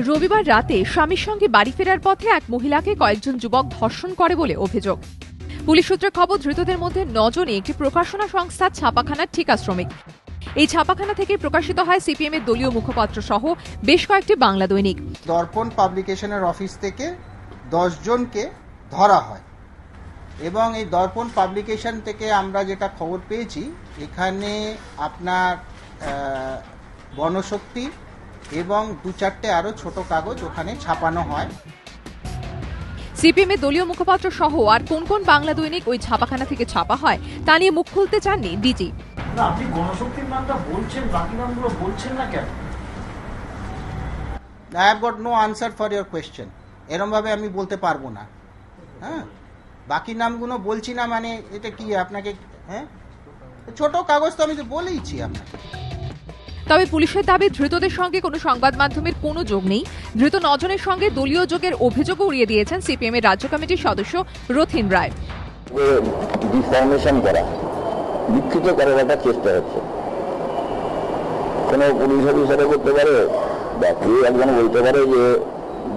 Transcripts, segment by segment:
রবিবার রাতে স্বামীর সঙ্গে বাড়ি ফেরার পথে এক মহিলাকে কয়েকজন যুবক ধর্ষণ করে বলে অভিযোগ। পুলিশ সূত্রে খবর, ধৃতদের মধ্যে 9 জনই একটি প্রকাশনা সংস্থার ছাপাখানার ঠিকা শ্রমিক। এই ছাপাখানা থেকে প্রকাশিত হয় সিপিএম এর দলীয় মুখপাত্র সহ বেশ কয়েকটি বাংলা দৈনিক। দর্পণ পাবলিকেশনের অফিস থেকে 10 জনকে ধরা হয় এবং এই দর্পণ পাবলিকেশন থেকে আমরা যেটা খবর পেয়েছি, এখানে আপনার গণশক্তি এবং 2-4টে আরো ছোট কাগজ ওখানে ছাপানো হয়। সিপিএম এর দলীয় মুখপাত্র সহ আর কোন কোন বাংলা দৈনিক ওই ছাপাখানা থেকে ছাপা হয় তা নিয়ে মুখ খুলতে চাননি ডিজি। আপনি গণশক্তির নামটা বলছেন, বাকি নামগুলো বলছেন না কেন? I have got no answer for your question. এরকম ভাবে আমি বলতে পারবো না। হ্যাঁ, বাকি নামগুলো বলছি না মানে এটা কি আপনাকে? হ্যাঁ, ছোট কাগজ তো আমি তো বলেইছি আপনাকে। তবে পুলিশের দাবি, ধৃতদের সঙ্গে কোনো সংবাদ মাধ্যমের কোনো যোগ নেই। ধৃত 9 জনের সঙ্গে দলীয় যোগের অভিযোগও উড়িয়ে দিয়েছেন সিপিএম এর রাজ্য কমিটির সদস্য রথিন রায়। ডিফরমেশন করা, বিকৃত করার একটা চেষ্টা হচ্ছে। কোনো পুলিশ অফিসারে করতে পারে বা কেউ একজন বলতে পারে যে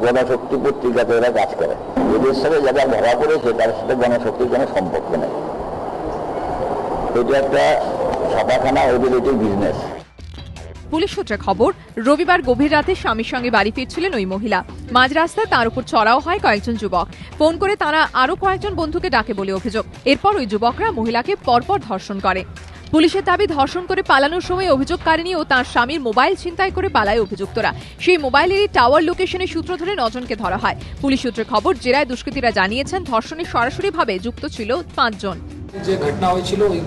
গণশক্তি পত্রিকাতে এরা কাজ করে। এদের সাথে যারা ধরা পড়েছে তার সাথে গণশক্তির কোনো সম্পর্ক নেই। এটা একটা ছাপাখানা, ওদের এটি বিজনেস। পুলিশ সূত্রে খবর, রবিবার গভীর রাতে স্বামীর সঙ্গে বাড়ি ফিরছিলেন ওই মহিলা। মাঝ রাস্তায় তার উপর চড়াও হয় কয়েকজন যুবক। ফোন করে তারা আরো কয়েকজন বন্ধুকে ডাকে বলে অভিযোগ। এরপর ওই যুবকরা মহিলাকে পরপর ধর্ষণ করে। পুলিশের দাবি, ধর্ষণ করে পালানোর সময় অভিযোগকারিনী ও তার স্বামীর মোবাইল ছিনতাই করে পালায় অভিযুক্তরা। সেই মোবাইলেরই টাওয়ার লোকেশনের সূত্র ধরে 9 জনকে ধরা হয়। পুলিশ সূত্রে খবর, জেরায় দুষ্কৃতীরা জানিয়েছেন ধর্ষণে সরাসরিভাবে যুক্ত ছিল 5 জন। যে ঘটনা হয়েছিল ওই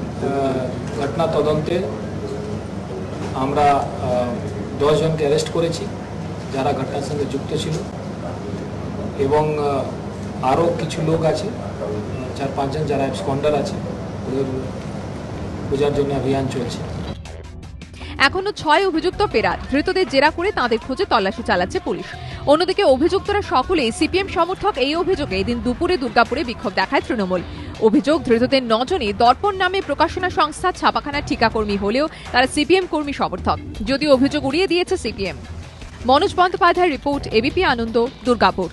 ঘটনা তদন্তে আমরা 10 জনকে অ্যারেস্ট করেছি যারা ঘটনার সঙ্গে যুক্ত ছিল, এবং আরও কিছু লোক আছে 4-5 জন যারা অ্যাবসকন্ডার আছে, ওদের খোঁজার জন্য অভিযান চলছে। এখনো 6 অভিযুক্ত ফেরার। ধৃতদের জেরা করে তাদের খোঁজে তল্লাশি চালাচ্ছে পুলিশ। অন্যদিকে অভিযুক্তরা সকলেই সিপিএম সমর্থক। এই অভিযোগে এদিন দুপুরে দুর্গাপুরে বিক্ষোভ দেখায় তৃণমূল। অভিযোগ, ধৃতদের 9 জনই দর্পণ নামে প্রকাশনা সংস্থার ছাপাখানার ঠিকাকর্মী হলেও তারা সিপিএম কর্মী সমর্থক, যদিও অভিযোগ উড়িয়ে দিয়েছে সিপিএম। মনোজ বন্দ্যোপাধ্যায়ের রিপোর্ট, এবিপি আনন্দ, দুর্গাপুর।